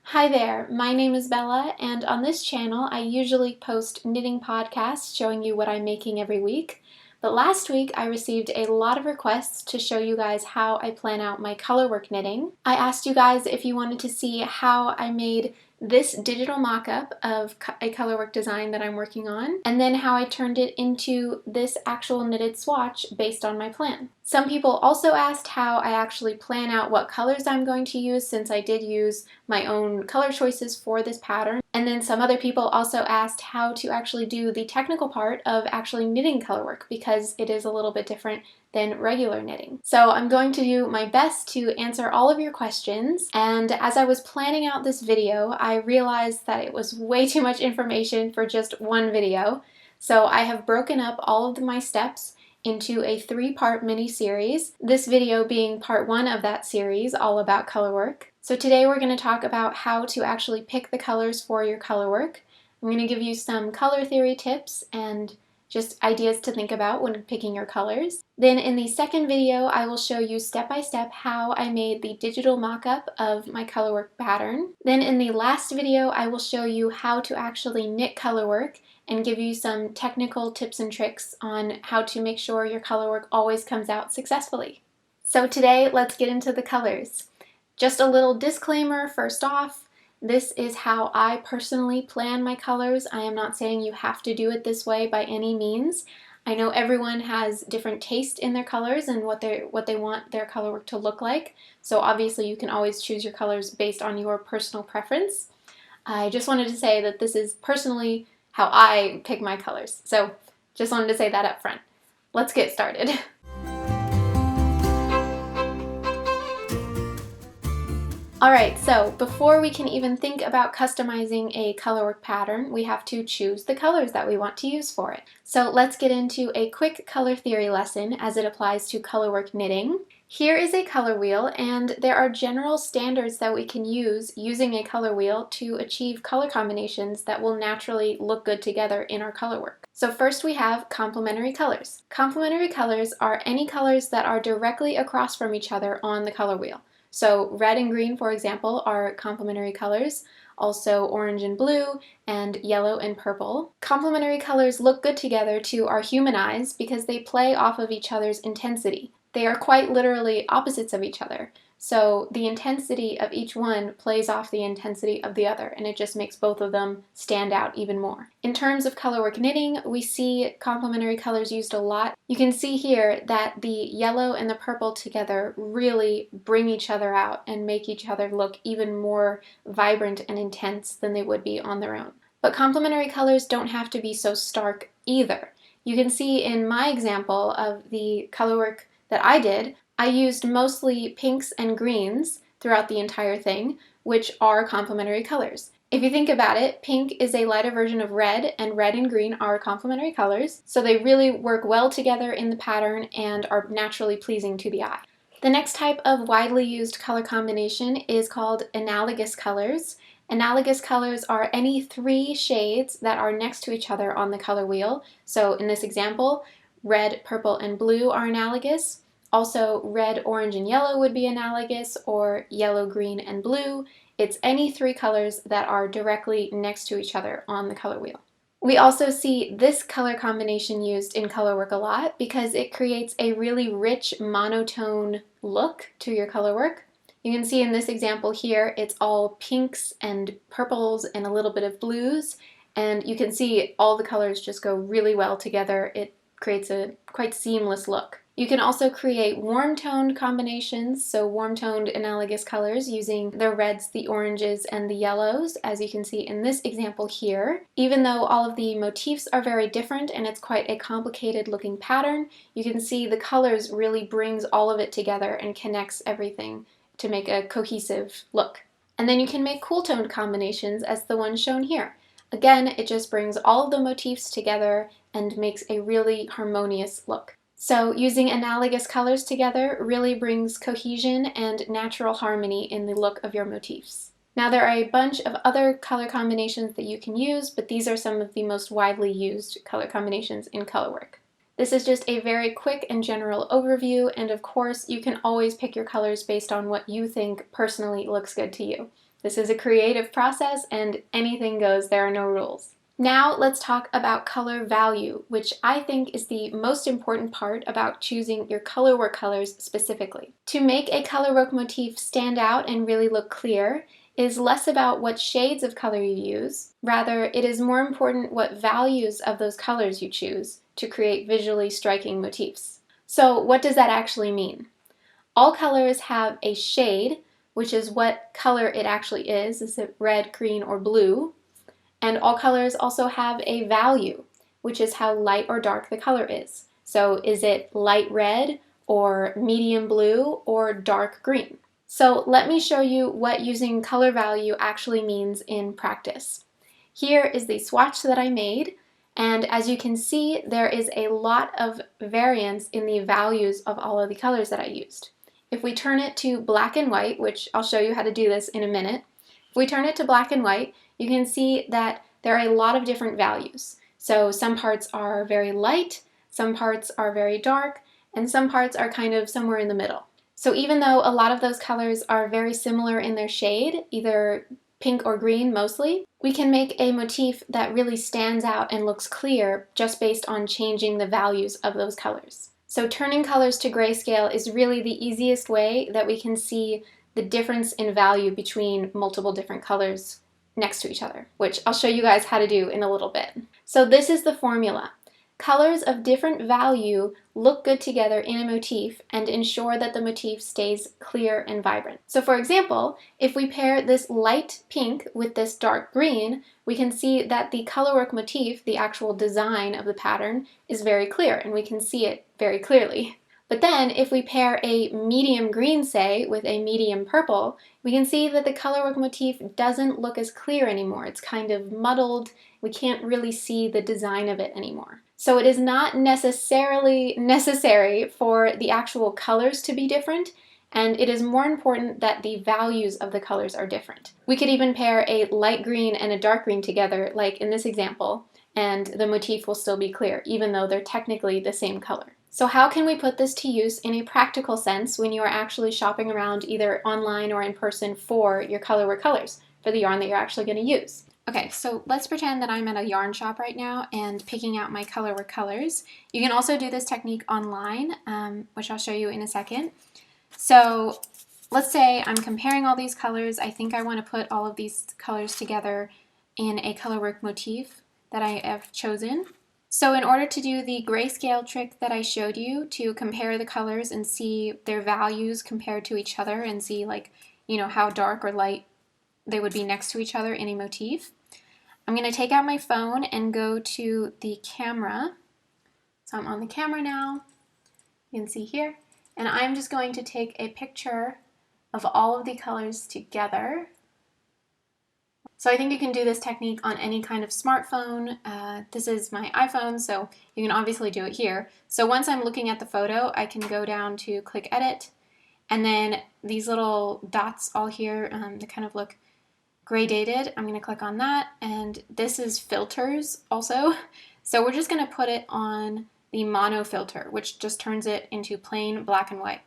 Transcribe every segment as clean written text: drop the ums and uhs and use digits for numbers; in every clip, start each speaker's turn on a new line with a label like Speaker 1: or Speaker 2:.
Speaker 1: Hi there, my name is Bella, and on this channel I usually post knitting podcasts showing you what I'm making every week. But last week I received a lot of requests to show you guys how I plan out my colorwork knitting. I asked you guys if you wanted to see how I made this digital mock-up of a colorwork design that I'm working on, and then how I turned it into this actual knitted swatch based on my plan. Some people also asked how I actually plan out what colors I'm going to use, since I did use my own color choices for this pattern. And then some other people also asked how to actually do the technical part of actually knitting colorwork, because it is a little bit different than regular knitting. So I'm going to do my best to answer all of your questions, and as I was planning out this video, I realized that it was way too much information for just one video. So I have broken up all of my steps into a 3-part mini-series, this video being part 1 of that series all about colorwork. So today we're going to talk about how to actually pick the colors for your colorwork. I'm going to give you some color theory tips and just ideas to think about when picking your colors. Then in the second video, I will show you step by step how I made the digital mock-up of my colorwork pattern. Then in the last video, I will show you how to actually knit colorwork and give you some technical tips and tricks on how to make sure your colorwork always comes out successfully. So today, let's get into the colors. Just a little disclaimer first off. This is how I personally plan my colors. I am not saying you have to do it this way by any means. I know everyone has different taste in their colors and what they want their colorwork to look like. So obviously you can always choose your colors based on your personal preference. I just wanted to say that this is personally how I pick my colors. So just wanted to say that up front. Let's get started. Alright, so before we can even think about customizing a colorwork pattern, we have to choose the colors that we want to use for it. So let's get into a quick color theory lesson as it applies to colorwork knitting. Here is a color wheel, and there are general standards that we can use using a color wheel to achieve color combinations that will naturally look good together in our colorwork. So first we have complementary colors. Complementary colors are any colors that are directly across from each other on the color wheel. So red and green, for example, are complementary colors, also orange and blue, and yellow and purple. Complementary colors look good together to our human eyes because they play off of each other's intensity. They are quite literally opposites of each other. So the intensity of each one plays off the intensity of the other, and it just makes both of them stand out even more. In terms of colorwork knitting, we see complementary colors used a lot. You can see here that the yellow and the purple together really bring each other out and make each other look even more vibrant and intense than they would be on their own. But complementary colors don't have to be so stark either. You can see in my example of the colorwork that I did, I used mostly pinks and greens throughout the entire thing, which are complementary colors. If you think about it, pink is a lighter version of red, and red and green are complementary colors, so they really work well together in the pattern and are naturally pleasing to the eye. The next type of widely used color combination is called analogous colors. Analogous colors are any 3 shades that are next to each other on the color wheel. So in this example, red, purple, and blue are analogous. Also, red, orange, and yellow would be analogous, or yellow, green, and blue. It's any 3 colors that are directly next to each other on the color wheel. We also see this color combination used in colorwork a lot because it creates a really rich monotone look to your colorwork. You can see in this example here, it's all pinks and purples and a little bit of blues, and you can see all the colors just go really well together. It creates a quite seamless look. You can also create warm-toned combinations, so warm-toned analogous colors using the reds, the oranges, and the yellows, as you can see in this example here. Even though all of the motifs are very different and it's quite a complicated looking pattern, you can see the colors really brings all of it together and connects everything to make a cohesive look. And then you can make cool-toned combinations as the one shown here. Again, it just brings all of the motifs together and makes a really harmonious look. So using analogous colors together really brings cohesion and natural harmony in the look of your motifs. Now there are a bunch of other color combinations that you can use, but these are some of the most widely used color combinations in colorwork. This is just a very quick and general overview, and of course you can always pick your colors based on what you think personally looks good to you. This is a creative process and anything goes, there are no rules. Now let's talk about color value, which I think is the most important part about choosing your Colorwork colors specifically. To make a Colorwork motif stand out and really look clear is less about what shades of color you use. Rather, it is more important what values of those colors you choose to create visually striking motifs. So what does that actually mean? All colors have a shade, which is what color it actually is it red, green, or blue? And all colors also have a value, which is how light or dark the color is. So is it light red, or medium blue, or dark green? So let me show you what using color value actually means in practice. Here is the swatch that I made, and as you can see, there is a lot of variance in the values of all of the colors that I used. If we turn it to black and white, which I'll show you how to do this in a minute, if we turn it to black and white, you can see that there are a lot of different values. So some parts are very light, some parts are very dark, and some parts are kind of somewhere in the middle. So even though a lot of those colors are very similar in their shade, either pink or green mostly, we can make a motif that really stands out and looks clear just based on changing the values of those colors. So turning colors to grayscale is really the easiest way that we can see the difference in value between multiple different colors next to each other, which I'll show you guys how to do in a little bit. So this is the formula. Colors of different value look good together in a motif and ensure that the motif stays clear and vibrant. So for example, if we pair this light pink with this dark green, we can see that the Colorwork motif, the actual design of the pattern, is very clear and we can see it very clearly. But then if we pair a medium green, say, with a medium purple, we can see that the Colorwork motif doesn't look as clear anymore. It's kind of muddled. We can't really see the design of it anymore. So it is not necessarily necessary for the actual colors to be different, and it is more important that the values of the colors are different. We could even pair a light green and a dark green together, like in this example, and the motif will still be clear, even though they're technically the same color. So how can we put this to use in a practical sense when you are actually shopping around either online or in person for your Colorwork colors, for the yarn that you're actually going to use? Okay, so let's pretend that I'm at a yarn shop right now and picking out my Colorwork colors. You can also do this technique online, which I'll show you in a second. So let's say I'm comparing all these colors. I think I want to put all of these colors together in a Colorwork motif that I have chosen. So in order to do the grayscale trick that I showed you to compare the colors and see their values compared to each other and see, like, you know, how dark or light they would be next to each other in a motif, I'm going to take out my phone and go to the camera. So I'm on the camera now, you can see here, and I'm just going to take a picture of all of the colors together. So I think you can do this technique on any kind of smartphone. This is my iPhone, so you can obviously do it here. So once I'm looking at the photo, I can go down to click edit, and then these little dots all here that kind of look gradated, I'm going to click on that, and this is filters also. So we're just going to put it on the mono filter, which just turns it into plain black and white.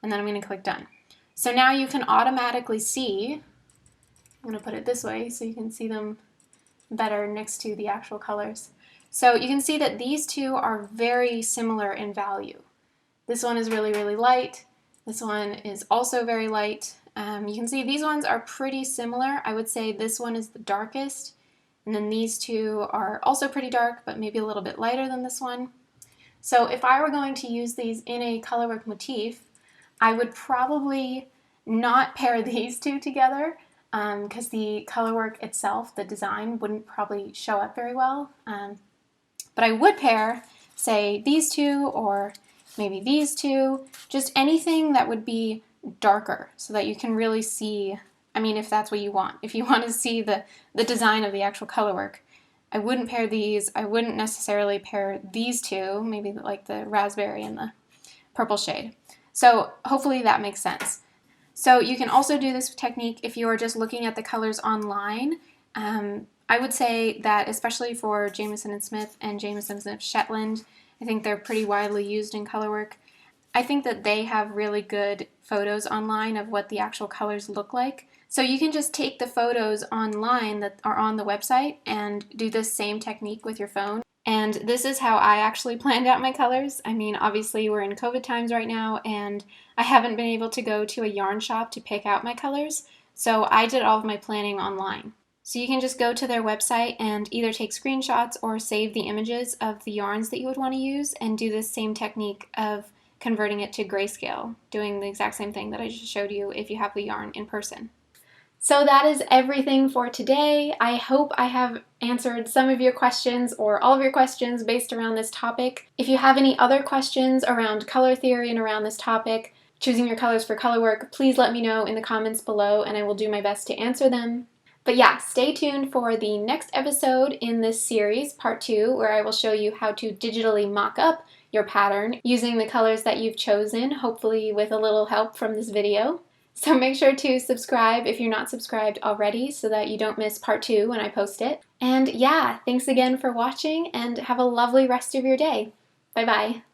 Speaker 1: And then I'm going to click done. So now you can automatically see, I'm going to put it this way so you can see them better next to the actual colors. So you can see that these two are very similar in value. This one is really, really light. This one is also very light. You can see these ones are pretty similar. I would say this one is the darkest, and then these two are also pretty dark, but maybe a little bit lighter than this one. So if I were going to use these in a Colorwork motif, I would probably not pair these two together because the Colorwork itself, the design, wouldn't probably show up very well. But I would pair, say, these two or maybe these two, just anything that would be darker so that you can really see, I mean, if that's what you want. If you want to see the design of the actual Colorwork, I wouldn't pair these. I wouldn't necessarily pair these two, maybe like the raspberry and the purple shade. So hopefully that makes sense. So you can also do this technique if you are just looking at the colors online. I would say that especially for Jamieson & Smith and Jamieson & Smith Shetland, I think they're pretty widely used in Colorwork. I think that they have really good photos online of what the actual colors look like. So you can just take the photos online that are on the website and do this same technique with your phone. And this is how I actually planned out my colors. I mean, obviously we're in COVID times right now, and I haven't been able to go to a yarn shop to pick out my colors, so I did all of my planning online. So you can just go to their website and either take screenshots or save the images of the yarns that you would want to use and do this same technique of converting it to grayscale, doing the exact same thing that I just showed you if you have the yarn in person. So that is everything for today. I hope I have answered some of your questions or all of your questions based around this topic. If you have any other questions around color theory and around this topic, choosing your colors for color work, please let me know in the comments below and I will do my best to answer them. But yeah, stay tuned for the next episode in this series, part 2, where I will show you how to digitally mock up your pattern using the colors that you've chosen, hopefully with a little help from this video. So make sure to subscribe if you're not subscribed already so that you don't miss part 2 when I post it. And yeah, thanks again for watching and have a lovely rest of your day. Bye bye.